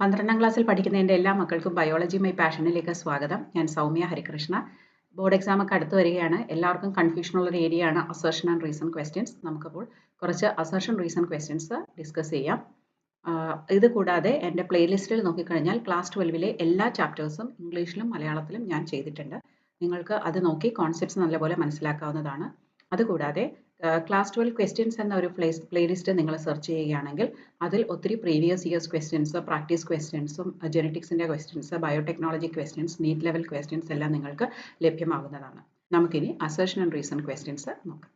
12ാം ക്ലാസ്സിൽ പഠിക്കുന്ന എൻ്റെ എല്ലാ മക്കൾക്കും ബയോളജി മൈ പാഷനിലേക്ക് സ്വാഗതം. ഞാൻ സൗമ്യ ഹരികൃഷ്ണ. ബോർഡ് എക്സാം ഒക്കെ അടുത്ത് വരികയാണ്. എല്ലാവർക്കും കൺഫ്യൂഷനുള്ള ഒരു ഏരിയയാണ് അസർഷൻ ആൻഡ് റീസൺ ക്വസ്റ്റ്യൻസ്. നമുക്കപ്പോൾ കുറച്ച് അസർഷൻ റീസൺ ക്വസ്റ്റ്യൻസ് ഡിസ്കസ് ചെയ്യാം. ഇത് കൂടാതെ എൻ്റെ പ്ലേലിസ്റ്റിൽ നോക്കിക്കഴിഞ്ഞാൽ ക്ലാസ് 12ലെ എല്ലാ ചാപ്റ്റേഴ്സും ഇംഗ്ലീഷിലും മലയാളത്തിലും ഞാൻ ചെയ്തിട്ടുണ്ട്. നിങ്ങൾക്ക് അത് നോക്കി കോൺസെപ്റ്റ്സ് നല്ലപോലെ മനസ്സിലാക്കാവുന്നതാണ്. അതുകൂടാതെ ക്ലാസ് 12 ക്വസ്റ്റ്യൻസ് എന്ന ഒരു പ്ലേലിസ്റ്റ് നിങ്ങൾ സെർച്ച് ചെയ്യുകയാണെങ്കിൽ അതിൽ ഒത്തിരി പ്രീവിയസ് ഇയേഴ്സ് ക്വസ്റ്റ്യൻസ്, പ്രാക്ടീസ് ക്വസ്റ്റ്യൻസും, ജെനറ്റിക്സിൻ്റെ questions, biotechnology questions, NEET level questions എല്ലാം നിങ്ങൾക്ക് ലഭ്യമാകുന്നതാണ്. നമുക്കിനി അസർഷൻ ആൻഡ് റീസൺ ക്വസ്റ്റ്യൻസ് നോക്കാം.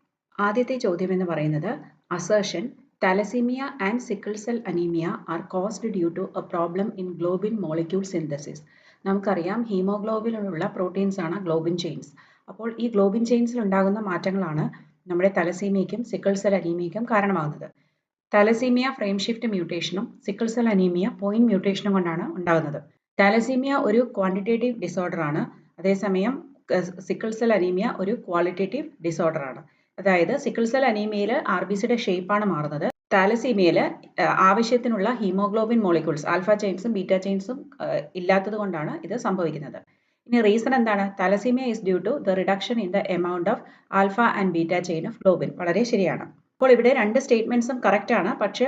ആദ്യത്തെ ചോദ്യം എന്ന് പറയുന്നത് assertion thalassaemia and sickle cell anaemia are caused due to a problem in globin molecule synthesis. നമുക്കറിയാം ഹീമോഗ്ലോബിനുള്ള പ്രോട്ടീൻസ് ആണ് ഗ്ലോബിൻ ചെയിൻസ്. അപ്പോൾ ഈ ഗ്ലോബിൻ ചെയിൻസിൽ ഉണ്ടാകുന്ന മാറ്റങ്ങളാണ് നമ്മുടെ തലസീമിയയ്ക്കും സിക്കിൾ സെൽ അനീമിയയ്ക്കും കാരണമാകുന്നത്. തലസീമിയ ഫ്രെയിം ഷിഫ്റ്റ് മ്യൂട്ടേഷനും സിക്കിൾ സെൽ അനീമിയ പോയിന്റ് മ്യൂട്ടേഷനും കൊണ്ടാണ് ഉണ്ടാകുന്നത്. തലസീമിയ ഒരു ക്വാണ്ടിറ്റേറ്റീവ് ഡിസോർഡർ ആണ്, അതേസമയം സിക്കിൾ സെൽ അനീമിയ ഒരു ക്വാളിറ്റേറ്റീവ് ഡിസോർഡർ ആണ്. അതായത് സിക്കിൾ സെൽ അനീമിയയിൽ RBCയുടെ ഷേപ്പാണ് മാറുന്നത്. താലസീമിയയിൽ ആവശ്യത്തിനുള്ള ഹീമോഗ്ലോബിൻ മോളിക്യൂൾസ് ആൽഫ ചെയിൻസും ബീറ്റ ചെയിൻസും ഇല്ലാത്തത് കൊണ്ടാണ് ഇത് സംഭവിക്കുന്നത്. ഇനി റീസൺ എന്താണ്? Thalassaemia is due to the reduction in the amount of alpha and beta chain of globin. വളരെ ശരിയാണ്. അപ്പോൾ ഇവിടെ രണ്ട് സ്റ്റേറ്റ്മെന്റ്സും കറക്റ്റ് ആണ്, പക്ഷേ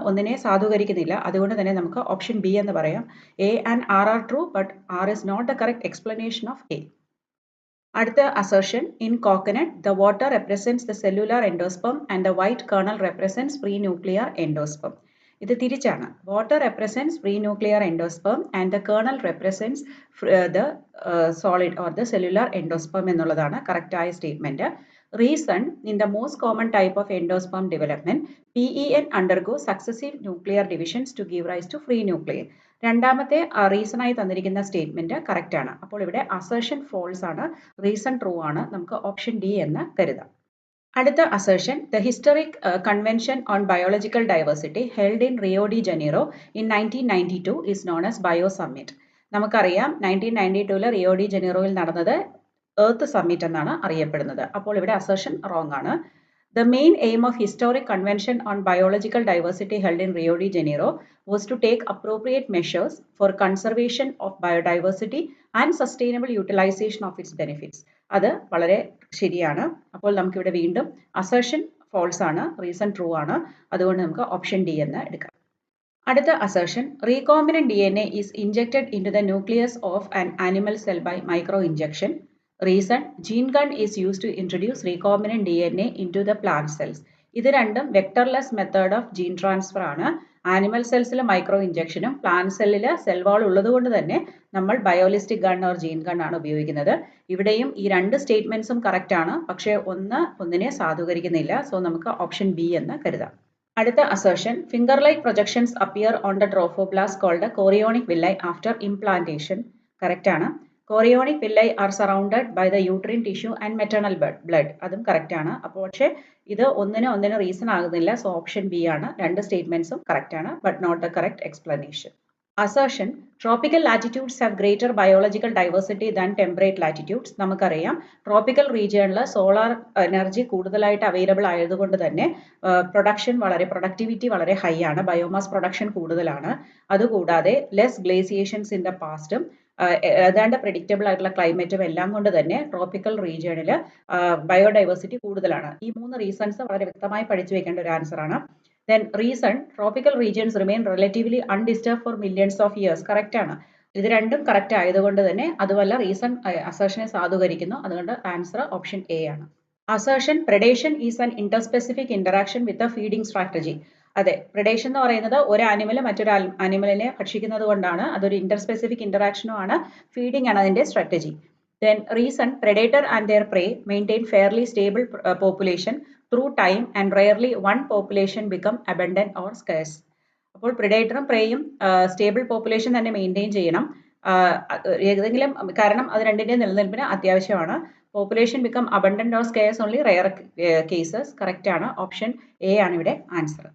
ഒന്നിനെ സാധൂകരിക്കുന്നില്ല. അതുകൊണ്ട് തന്നെ നമുക്ക് ഓപ്ഷൻ ബി എന്ന് പറയാം. A and R are true, but R is not the correct explanation of A. അടുത്ത assertion in coconut the water represents the cellular endosperm and the white kernel represents pre nuclear endosperm. ഇത് തിരിച്ചാണ്. Water represents pre nuclear endosperm and the kernel represents the solid or the cellular endosperm എന്നുള്ളതാണ് കറക്റ്റായ statement. Reason in the most common type of endosperm development, PEN undergo successive nuclear divisions to give rise to free nuclei. രണ്ടാമത്തെ reason ആയി തന്നിരിക്കുന്ന statement correct ആണ്. അപ്പോൾ ഇവിടെ assertion false ആണ്, reason true ആണ്. നമുക്ക് ഓപ്ഷൻ ഡി എന്ന് കരുതാം. അടുത്ത assertion the historic convention on biological diversity held in Rio de Janeiro in 1992 is known as bio summit. നമുക്കറിയാം 1992 റിയോ ഡി ജനീറോയിൽ നടന്നത് എർത്ത് സമ്മിറ്റ് എന്നാണ് അറിയപ്പെടുന്നത്. അപ്പോൾ ഇവിടെ അസർഷൻ റോങ് ആണ്. The main aim of historic convention on biological diversity held in Rio de Janeiro was to take appropriate measures for conservation of biodiversity and sustainable utilization of its benefits. അത് വളരെ ശരിയാണ്. അപ്പോൾ നമുക്ക് ഇവിടെ വീണ്ടും assertion false ആണ്, reason true ആണ്. അതുകൊണ്ട് നമുക്ക് ഓപ്ഷൻ ഡി എന്ന് എടുക്കാം. അടുത്ത assertion recombinant DNA is injected into the nucleus of an animal cell by micro injection. Reason gene gun is used to introduce recombinant DNA into the plant cells. ഇത് രണ്ടും വെക്ടർലെസ് method of gene transfer ആണ്. Animal സെൽസിൽ micro ഇഞ്ചക്ഷനും plant സെല്ലിൽ cell wall ഉള്ളത് കൊണ്ട് തന്നെ നമ്മൾ ബയോളിസ്റ്റിക് gun or gene gun ആണ് ഉപയോഗിക്കുന്നത്. ഇവിടെയും ഈ രണ്ട് സ്റ്റേറ്റ്മെന്റ്സും കറക്റ്റ് ആണ്, പക്ഷേ ഒന്നിനെ സാധൂകരിക്കുന്നില്ല. സോ നമുക്ക് ഓപ്ഷൻ ബി എന്ന് കരുതാം. അടുത്ത assertion finger like projections appear on the trophoblast called chorionic villi after implantation. Correct ആണ്. Chorionic villi are surrounded by the uterine tissue and maternal blood. അതും കറക്റ്റ് ആണ്. അപ്പോൾ പക്ഷേ ഇത് ഒന്നിന് റീസൺ ആകുന്നില്ല. സോ ഓപ്ഷൻ ബി ആണ്. രണ്ട് സ്റ്റേറ്റ്മെന്റ്സും കറക്റ്റ് ആണ്, but not the correct explanation. Assertion tropical latitudes have greater biological diversity than temperate latitudes. നമുക്കറിയാം ട്രോപ്പിക്കൽ റീജിയണിൽ സോളാർ എനർജി കൂടുതലായിട്ട് അവൈലബിൾ ആയതുകൊണ്ട് തന്നെ പ്രൊഡക്ടിവിറ്റി വളരെ ഹൈ ആണ്, ബയോമാസ് പ്രൊഡക്ഷൻ കൂടുതലാണ്. അതുകൂടാതെ ലെസ് ഗ്ലേസിയേഷൻസ് ഇൻ ദ പാസ്റ്റും ഏതാണ്ട് പ്രെഡിക്റ്റബിൾ ആയിട്ടുള്ള ക്ലൈമറ്റും എല്ലാം കൊണ്ട് തന്നെ ട്രോപ്പിക്കൽ റീജിയണിൽ ബയോഡൈവേഴ്സിറ്റി കൂടുതലാണ്. ഈ മൂന്ന് റീസൺസ് വളരെ വ്യക്തമായി പഠിച്ചു വെക്കേണ്ട ഒരു ആൻസർ ആണ്. Then reason tropical regions remain relatively undisturbed for millions of years. Correct ആണ്. ഇത് രണ്ടും കറക്റ്റ് ആയതുകൊണ്ട് തന്നെ അതുമല്ല റീസൺ അസർഷനെ സാധൂകരിക്കുന്നു. അതുകൊണ്ട് ആൻസർ ഓപ്ഷൻ എ ആണ്. Assertion predation is an interspecific interaction with a feeding strategy. അതെ, predation എന്ന് പറയുന്നത് ഒരു ആനിമൽ മറ്റൊരു ആനിമലിനെ ഭക്ഷിക്കുന്നത് കൊണ്ടാണ്. അതൊരു ഇന്റർസ്പെസിഫിക് ഇന്ററാക്ഷനും ആണ്. ഫീഡിംഗ് ആണ് അതിന്റെ strategy. Then reason predator and their prey maintain fairly stable population through time and rarely one population become abundant or scarce. അപ്പോൾ പ്രിഡേറ്ററും പ്രേയും സ്റ്റേബിൾ പോപ്പുലേഷൻ തന്നെ മെയിൻറ്റെയിൻ ചെയ്യണം. ഏതെങ്കിലും കാരണം അത് രണ്ടിൻ്റെയും നിലനിൽപ്പിന് അത്യാവശ്യമാണ്. Population become abundant or scarce only rare cases. Correct ആണ്. ഓപ്ഷൻ എ ആണ് ഇവിടെ ആൻസർ.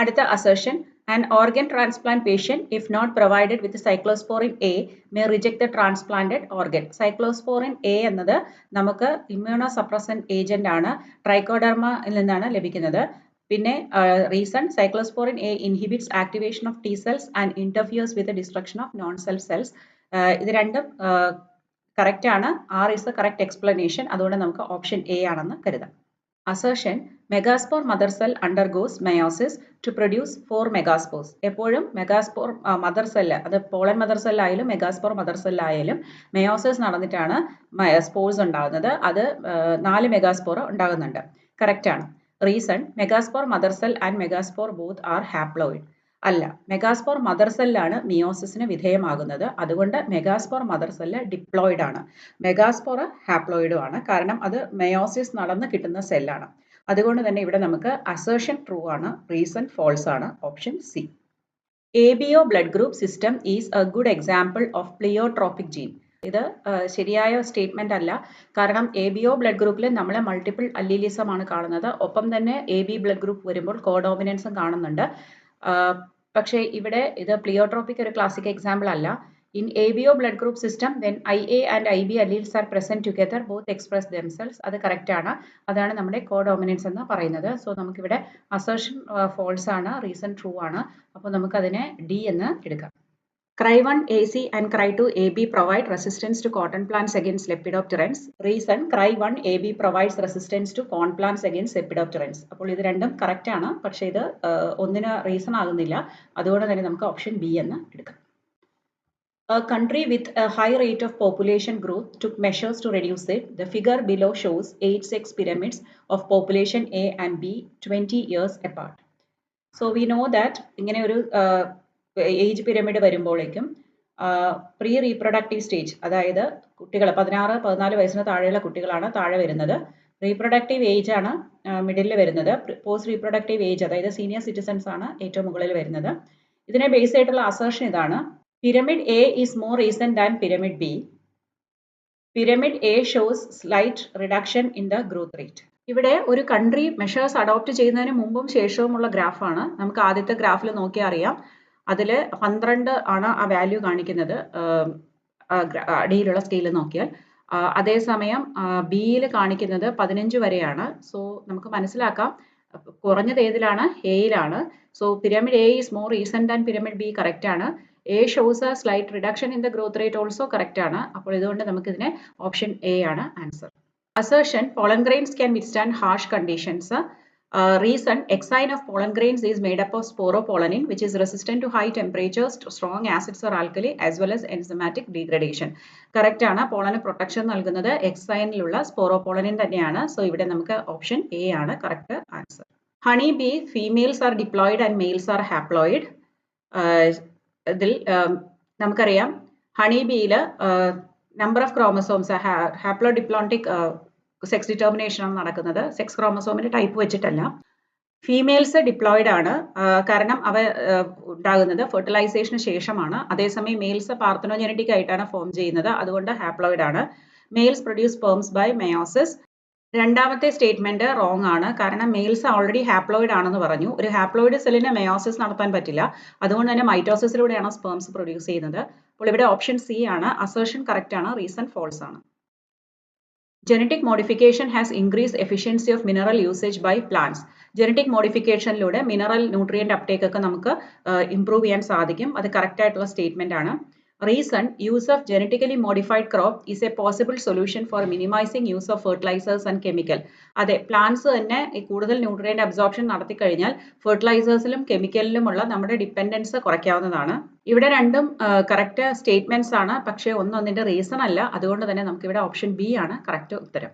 അടുത്ത assertion an organ transplant patient if not provided with cyclosporin A may reject the transplanted organ. Cyclosporin A എന്നത് നമുക്ക് ഇമ്മ്യൂണോസപ്രസന്റ് ഏജന്റ് ആണ്, ട്രൈക്കോഡർമയിൽ നിന്നാണ് ലഭിക്കുന്നത്. പിന്നെ reason cyclosporin A inhibits activation of T cells and interferes with destruction of non self cells. ഇത് രണ്ടും correct ആണ്. R is the correct explanation. അതുകൊണ്ട് നമുക്ക് ഓപ്ഷൻ എ ആണെന്ന് കരുതാം. Assertion megaspore mother cell undergoes meiosis to produce 4 megaspores. എപ്പോഴും megaspore mother cell, അത് pollen mother സെല്ലായാലും മെഗാസ്പോർ മദർ സെല്ലായാലും മെയോസിസ് നടന്നിട്ടാണ് സ്പോർസ് ഉണ്ടാകുന്നത്. അത് 4 മെഗാസ്പോർ ഉണ്ടാകുന്നുണ്ട്. കറക്റ്റ് ആണ്. Reason megaspore mother cell and megaspore both are haploid. അല്ല, മെഗാസ്പോർ മദർ സെല്ലാണ് മിയോസിസിന് വിധേയമാകുന്നത്. അതുകൊണ്ട് മെഗാസ്പോർ മദർ സെല്ല് ഡിപ്ലോയിഡ് ആണ്. മെഗാസ്പോർ ഹാപ്ലോയിഡും ആണ്. കാരണം അത് മെയോസിസ് നടന്ന് കിട്ടുന്ന സെല്ലാണ്. അതുകൊണ്ട് തന്നെ ഇവിടെ നമുക്ക് അസേർഷൻ ട്രൂ ആണ്, റീസൺ ഫോൾസ് ആണ്. Option C. ABO blood group system is a good example of pleiotropic gene. ഇത് ശരിയായ സ്റ്റേറ്റ്മെന്റ് അല്ല. കാരണം ABO ബ്ലഡ് ഗ്രൂപ്പിൽ നമ്മൾ മൾട്ടിപ്പിൾ അല്ലീലിസം ആണ് കാണുന്നത്. ഒപ്പം തന്നെ AB ബ്ലഡ് ഗ്രൂപ്പ് വരുമ്പോൾ കോഡോമിനൻസും കാണുന്നുണ്ട്. പക്ഷേ ഇവിടെ ഇത് പ്ലിയോട്രോപിക് ഒരു ക്ലാസിക് എക്സാമ്പിൾ അല്ല. In ABO blood group system, when IA and IB alleles are present together, both express themselves. അത് കറക്റ്റ് ആണ്. അതാണ് നമ്മുടെ കോഡോമിനൻസ് എന്ന് പറയുന്നത്. സോ നമുക്കിവിടെ അസേർഷൻ ഫോൾസ് ആണ്, റീസൺ ട്രൂ ആണ്. അപ്പോൾ നമുക്കതിനെ ഡി എന്ന് എടുക്കാം. Cry1 AC and Cry2 AB provide resistance to cotton plants against lepidopterans. Reason Cry1 AB provides resistance to corn plants against lepidopterans. അപ്പോൾ ഇത് രണ്ടും കറക്റ്റ് ആണ്. പക്ഷേ ഇത് ഒന്നിന് റീസൺ ആകുന്നില്ല. അതുകൊണ്ട് തന്നെ നമുക്ക് ഓപ്ഷൻ ബി എന്ന് എടുക്കാം. A country with a high rate of population growth took measures to reduce it. The figure below shows 8 sex pyramids of population A and B 20 years apart. So we know that ഇങ്ങനെ ഒരു age pyramid വരുമ്പോഴേക്കും pre reproductive stage, അതായത് കുട്ടികൾ 16-14 വയസ്സിന് താഴെയുള്ള കുട്ടികളാണ് താഴെ വരുന്നത്. റീപ്രൊഡക്റ്റീവ് ഏജ് ആണ് മിഡിലിൽ വരുന്നത്. പോസ്റ്റ് റീപ്രൊഡക്റ്റീവ് ഏജ്, അതായത് സീനിയർ സിറ്റിസൺസ് ആണ് ഏറ്റവും മുകളിൽ വരുന്നത്. ഇതിനെ ബേസ് ആയിട്ടുള്ള അസേർഷൻ ഇതാണ്. Pyramid A is more recent than Pyramid B. Pyramid A shows slight reduction in the growth rate. ഇവിടെ ഒരു കൺട്രി മെഷേഴ്സ് അഡോപ്റ്റ് ചെയ്യുന്നതിന് മുമ്പും ശേഷവുമുള്ള ഗ്രാഫാണ്. നമുക്ക് ആദ്യത്തെ ഗ്രാഫിൽ നോക്കിയാൽ അറിയാം. അതിൽ 12 ആണ് ആ വാല്യൂ കാണിക്കുന്നത് അടിയിലുള്ള സ്കെയിലിൽ നോക്കിയാൽ. അതേസമയം ബിയിൽ കാണിക്കുന്നത് 15 വരെയാണ്. സോ നമുക്ക് മനസ്സിലാക്കാം കുറഞ്ഞത് ഏതിലാണ്? എയിലാണ്. So pyramid A is more recent than pyramid B correct ആണ്. A shows a slight reduction in the growth rate also correct ആണ്. അപ്പോൾ ഇതുകൊണ്ട് നമുക്ക് ഇതിനെ ഓപ്ഷൻ എ ആണ് answer. Assertion pollen grains can withstand harsh conditions. Reason exine of pollen grains is made up of sporopollenin which is resistant to high temperatures, strong acids or alkali as well as enzymatic degradation. Correct ആണ്. പോളന് protection നൽകുന്നത് എക്സൈനിലുള്ള സ്പോറോപോളനിൻ തന്നെയാണ്. So ഇവിടെ നമുക്ക് option A ആണ് correct answer. Honey bee females are diploid and males are haploid. ഇതിൽ നമുക്കറിയാം honey ബിയിൽ number of chromosomes haplo diplontic sex determination ആണ് നടക്കുന്നത്. സെക്സ് ക്രോമസോമിന്റെ ടൈപ്പ് വെച്ചിട്ടല്ല. ഫീമെയിൽസ് ഡിപ്ലോയിഡ് ആണ്. കാരണം അവ ഉണ്ടാകുന്നത് ഫെർട്ടിലൈസേഷന് ശേഷമാണ്. അതേസമയം മെയിൽസ് പാർത്തനോജനറ്റിക് ആയിട്ടാണ് ഫോം ചെയ്യുന്നത്. അതുകൊണ്ട് ഹാപ്ലോയിഡ് ആണ്. Males produce sperms by meiosis. രണ്ടാമത്തെ സ്റ്റേറ്റ്മെന്റ് റോങ് ആണ്. കാരണം മെയിൽസ് ഓൾറെഡി ഹാപ്ലോയിഡ് ആണെന്ന് പറഞ്ഞു. ഒരു ഹാപ്ലോയിഡ് സെല്ലിന് മെയോസിസ് നടത്താൻ പറ്റില്ല. അതുകൊണ്ട് തന്നെ മൈറ്റോസിസിലൂടെയാണ് സ്പെർംസ് പ്രൊഡ്യൂസ് ചെയ്യുന്നത്. അപ്പോൾ ഇവിടെ ഓപ്ഷൻ സി ആണ്. അസേർഷൻ കറക്റ്റ് ആണ്, റീസൺ ഫോൾസ് ആണ്. Genetic modification has increase efficiency of mineral usage by plants. Genetic മോഡിഫിക്കേഷനിലൂടെ മിനറൽ ന്യൂട്രിയന്റ് അപ്ടേക്ക് ഒക്കെ നമുക്ക് ഇംപ്രൂവ് ചെയ്യാൻ സാധിക്കും. അത് കറക്റ്റ് ആയിട്ടുള്ള സ്റ്റേറ്റ്മെന്റ് ആണ്. Reason use of genetically modified crop is a possible solution for minimizing use of fertilizers and chemical. അതെ, plants തന്നെ കൂടുതൽ ന്യൂട്രിയന്റ് അബ്സോർപ്ഷൻ നടത്തി കഴിഞ്ഞാൽ ഫെർട്ടിലൈസേഴ്സിലും കെമിക്കലിലുമുള്ള നമ്മുടെ ഡിപ്പെൻഡൻസ് കുറയ്ക്കാവുന്നതാണ്. ഇവിടെ രണ്ടും കറക്റ്റ് സ്റ്റേറ്റ്മെന്റ്സ് ആണ്. പക്ഷേ ഒന്നൊന്നിന്റെ റീസൺ അല്ല. അതുകൊണ്ട് തന്നെ നമുക്ക് ഇവിടെ ഓപ്ഷൻ ബി ആണ് കറക്റ്റ് ഉത്തരം.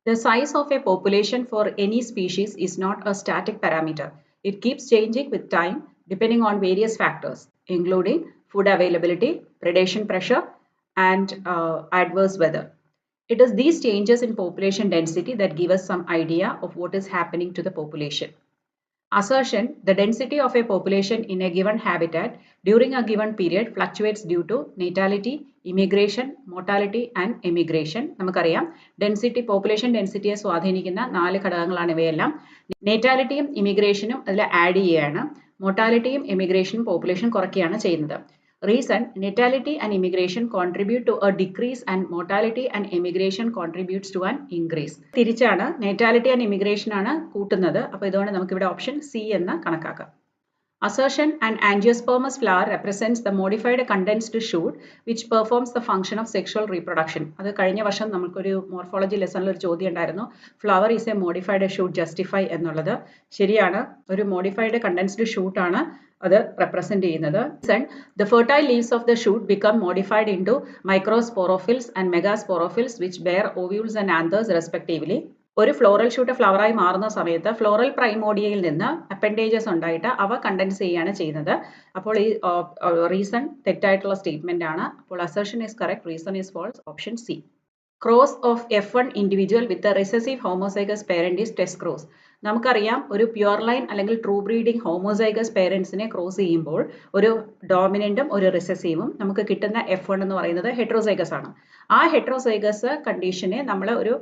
The size of a population for any species is not a static parameter. It keeps changing with time depending on various factors including food availability, predation pressure, and adverse weather. It is these changes in population density that give us some idea of what is happening to the population. Assertion: the density of a population in a given habitat during a given period fluctuates due to natality, immigration, mortality, and emigration. നമുക്കറിയാം density, population ഡെൻസിറ്റിയെ സ്വാധീനിക്കുന്ന 4 ഘടകങ്ങളാണ് ഇവയെല്ലാം. നേറ്റാലിറ്റിയും ഇമിഗ്രേഷനും അതിൽ add ചെയ്യുകയാണ്. മോർട്ടാലിറ്റിയും എമിഗ്രേഷനും population കുറയ്ക്കുകയാണ് ചെയ്യുന്നത്. Reason, natality and immigration contribute to a decrease and mortality and immigration contributes to an increase. തിരിച്ചാണ് natality and immigration ആണ് കൂട്ടുന്നത്. അപ്പോൾ ഇതുകൊണ്ട് നമുക്ക് ഇവിടെ ഓപ്ഷൻ സി എന്ന് കണക്കാക്കാം. Assertion, an angiospermous flower represents the modified condensed shoot which performs the function of sexual reproduction. അത് കഴിഞ്ഞ വർഷം നമുക്കൊരു മോർഫോളജി ലെസണിൽ ഒരു ചോദ്യം ഉണ്ടായിരുന്നു. Flower is A modified shoot justify എന്നുള്ളത് ശരിയാണ്. ഒരു മോഡിഫൈഡ് കണ്ടൻസ്ഡ് ഷൂട്ട് ആണ് അത് റെപ്രസെന്റ് ചെയ്യുന്നത്. The fertile leaves of the shoot become modified into microsporophylls and megasporophylls which bear ovules and anthers respectively. ഒരു ഫ്ലോറൽ ഷൂട്ട് ഫ്ലവറായി മാറുന്ന സമയത്ത് ഫ്ലോറൽ പ്രൈമോഡിയയിൽ നിന്ന് അപ്പൻഡേജസ് ഉണ്ടായിട്ട് അവ കണ്ടൻസ് ചെയ്യുകയാണ് ചെയ്യുന്നത്. അപ്പോൾ ഈ റീസൺ തെറ്റായിട്ടുള്ള സ്റ്റേറ്റ്മെന്റ് ആണ്. അപ്പോൾ assertion is correct, reason is false, option C. Cross of F1 individual with recessive homozygous parent is test cross. നമുക്കറിയാം ഒരു പ്യുവർ ലൈൻ അല്ലെങ്കിൽ ട്രൂ ബ്രീഡിംഗ് ഹോമോസൈഗസ് പേരൻസിനെ ക്രോസ് ചെയ്യുമ്പോൾ ഒരു ഡോമിനന്റും ഒരു റിസസീവും നമുക്ക് കിട്ടുന്ന F1 എന്ന് പറയുന്നത് ഹെട്രോസൈഗസ് ആണ്. ആ ഹെട്രോസൈഗസ് കണ്ടീഷനെ നമ്മൾ ഒരു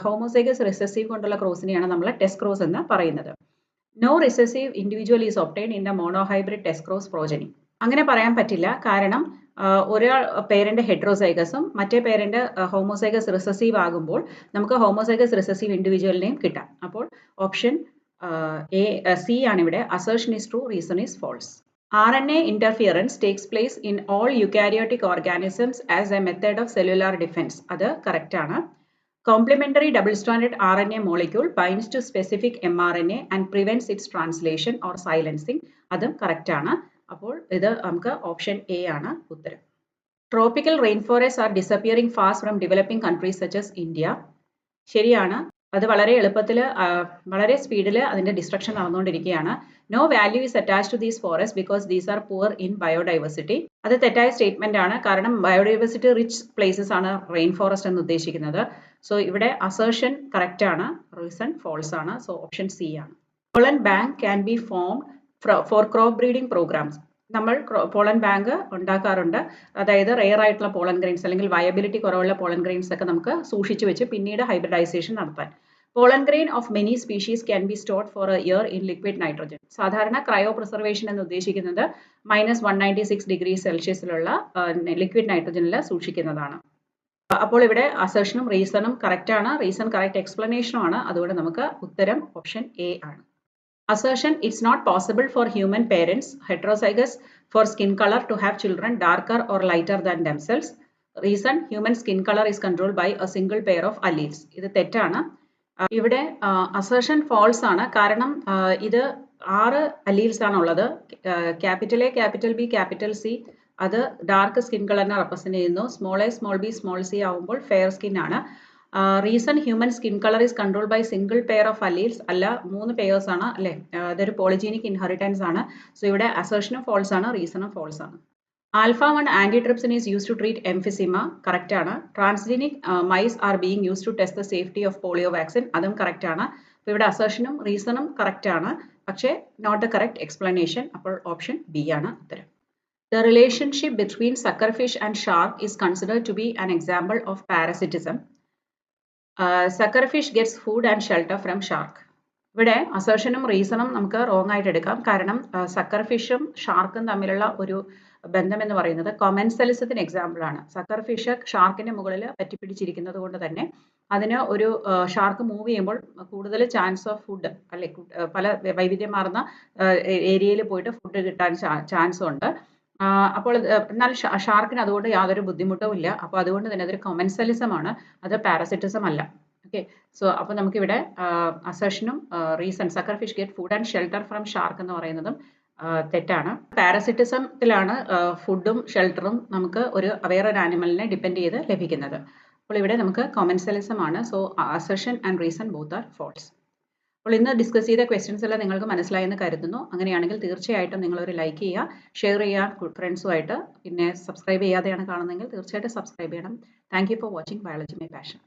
ഹോമോസൈഗസ് റിസസീവ് കൊണ്ടുള്ള ക്രോസിനെയാണ് നമ്മൾ ടെസ്റ്റ് ക്രോസ് എന്ന് പറയുന്നത്. No recessive individual is obtained in the monohybrid test cross progeny. അങ്ങനെ പറയാൻ പറ്റില്ല, കാരണം ഒരാൾ പേരന്റ് ഹെട്രോസൈഗസും മറ്റേ പേരന്റ് ഹോമോസൈഗസ് റിസസീവ് ആകുമ്പോൾ നമുക്ക് ഹോമോസൈഗസ് റിസസീവ് ഇൻഡിവിജ്വലിനെയും കിട്ടാം. അപ്പോൾ ഓപ്ഷൻ സി ആണ് ഇവിടെ. Assertion is true, reason is false. RNA interference takes place in all eukaryotic organisms as a method of cellular defense. അത് കറക്റ്റ് ആണ്. Complementary double-stranded RNA molecule binds to specific mRNA and prevents its translation or silencing. അതും correct ആണ്. അപ്പോൾ ഇത് നമുക്ക് option A ആണ് ഉത്തരം. Tropical rainforests are disappearing fast from developing countries such as India. ശരിയാണ്. അത് വളരെ എളുപ്പത്തിൽ വളരെ സ്പീഡിൽ അതിന്റെ ഡിസ്ട്രക്ഷൻ നടന്നുകൊണ്ടിരിക്കുകയാണ്. No value is attached to these forests because these are poor in biodiversity. അത് തെറ്റായ സ്റ്റേറ്റ്മെന്റ് ആണ്, കാരണം ബയോഡൈവേഴ്സിറ്റി റിച്ച് പ്ലേസസ് ആണ് റെയിൻ ഫോറസ്റ്റ് എന്ന് ഉദ്ദേശിക്കുന്നത്. സോ ഇവിടെ അസർഷൻ കറക്റ്റ് ആണ്, റീസൺ ഫോൾസ് ആണ്. സോ ഓപ്ഷൻ സി ആണ്. Pollen bank can be formed for crop breeding programs. നമ്മൾ പോളൻ ബാങ്ക് ഉണ്ടാക്കാറുണ്ട്. അതായത് റെയർ ആയിട്ടുള്ള പോളൻ ഗ്രെയിൻസ് അല്ലെങ്കിൽ വയബിലിറ്റി കുറവുള്ള പോളൻ ഗ്രെയിൻസ് ഒക്കെ നമുക്ക് സൂക്ഷിച്ചു വെച്ച് പിന്നീട് ഹൈബ്രിഡൈസേഷൻ നടത്താൻ. Pollen grain of many species can be stored four A year in liquid nitrogen. സാധാരണ ക്രയോ പ്രിസർവേഷൻ എന്ന് ഉദ്ദേശിക്കുന്നത് -196 ഡിഗ്രി സെൽഷ്യസിലുള്ള ലിക്വിഡ് നൈട്രോജനിൽ സൂക്ഷിക്കുന്നതാണ്. അപ്പോൾ ഇവിടെ അസർഷനും റീസണും കറക്റ്റ് ആണ്. റീസൺ കറക്റ്റ് എക്സ്പ്ലനേഷനും ആണ്. അതുകൊണ്ട് നമുക്ക് ഉത്തരം ഓപ്ഷൻ എ ആണ്. Assertion, it's not possible for human parents, heterozygous for skin color to have children darker or lighter than themselves. Reason, human skin color is controlled by a single pair of alleles. ഇത് തെറ്റാണ്. ഇവിടെ assertion false ആണ്, കാരണം ഇത് 6 alleles ആണ് ഉള്ളത്. Capital A, capital B, capital C അത് dark skin കളറിനെ റെപ്രസെന്റ് ചെയ്യുന്നു. Small a, small b, small c ആവുമ്പോൾ ഫെയർ സ്കിൻ ആണ്. Reason human skin colour is controlled by single pair of alleles അല്ല, 3 പെയേഴ്സ് ആണ് അല്ലെ. അതൊരു പോളിജീനിക് ഇൻഹെറിറ്റൻസ് ആണ്. സോ ഇവിടെ അസർഷനും ഫോൾസ് ആണ്, റീസണും ഫോൾസ് ആണ്. Alpha-1 antitrypsin is used to treat emphysema. Correct ആണ്. Transgenic mice are being used to test the safety of polio vaccine. അതും കറക്റ്റ് ആണ്. അപ്പോൾ ഇവിടെ അസർഷനും റീസണും കറക്റ്റ് ആണ്, പക്ഷേ നോട്ട് ദ കറക്റ്റ് എക്സ്പ്ലനേഷൻ. അപ്പോൾ ഓപ്ഷൻ ബി ആണ് ഉത്തരം. The relationship between suckerfish and shark is considered to be an example of parasitism. Suckerfish gets food and shelter from shark. ഇവിടെ അസർഷനും റീസണും നമുക്ക് റോങ് ആയിട്ട് എടുക്കാം, കാരണം സക്കർഫിഷും ഷാർക്കും തമ്മിലുള്ള ഒരു ബന്ധം എന്ന് പറയുന്നത് കൊമൻസലിസത്തിന് എക്സാമ്പിൾ ആണ്. സക്കർഫിഷ് ഷാർക്കിന്റെ മുകളിൽ പറ്റിപ്പിടിച്ചിരിക്കുന്നത് കൊണ്ട് തന്നെ അതിന് ഒരു ഷാർക്ക് മൂവ് ചെയ്യുമ്പോൾ കൂടുതൽ ചാൻസ് ഓഫ് ഫുഡ് അല്ലെ, പല വൈവിധ്യമാർന്ന ഏരിയയിൽ പോയിട്ട് ഫുഡ് കിട്ടാൻ ചാൻസ് ഉണ്ട്. അപ്പോൾ എന്നാൽ ഷാർക്കിന് അതുകൊണ്ട് യാതൊരു ബുദ്ധിമുട്ടും ഇല്ല. അപ്പോൾ അതുകൊണ്ട് തന്നെ അതൊരു കൊമൻസലിസം ആണ്, അത് പാരസിറ്റിസം അല്ല. ഓക്കെ, സോ അപ്പോൾ നമുക്കിവിടെ അസർഷനും reason suckerfish get food and shelter from shark എന്ന് പറയുന്നതും തെറ്റാണ്. പാരസിറ്റിസത്തിലാണ് ഫുഡും ഷെൽട്ടറും നമുക്ക് വേറൊരു ആനിമലിനെ ഡിപ്പെൻഡ് ചെയ്ത് ലഭിക്കുന്നത്. അപ്പോൾ ഇവിടെ നമുക്ക് കൊമൻസലിസം ആണ്. So assertion and reason both are false. അപ്പോൾ ഇന്ന് ഡിസ്കസ് ചെയ്ത ക്വസ്റ്റ്യൻസ് എല്ലാം നിങ്ങൾക്ക് മനസ്സിലായെന്ന് കരുതുന്നു. അങ്ങനെയാണെങ്കിൽ തീർച്ചയായിട്ടും നിങ്ങളൊരു ലൈക്ക് ചെയ്യുക, ഷെയർ ചെയ്യുക ഫ്രണ്ട്സുമായിട്ട്. പിന്നെ സബ്സ്ക്രൈബ് ചെയ്യാതെയാണ് കാണുന്നതെങ്കിൽ തീർച്ചയായിട്ടും സബ്സ്ക്രൈബ് ചെയ്യണം. Thank you for watching biology my passion.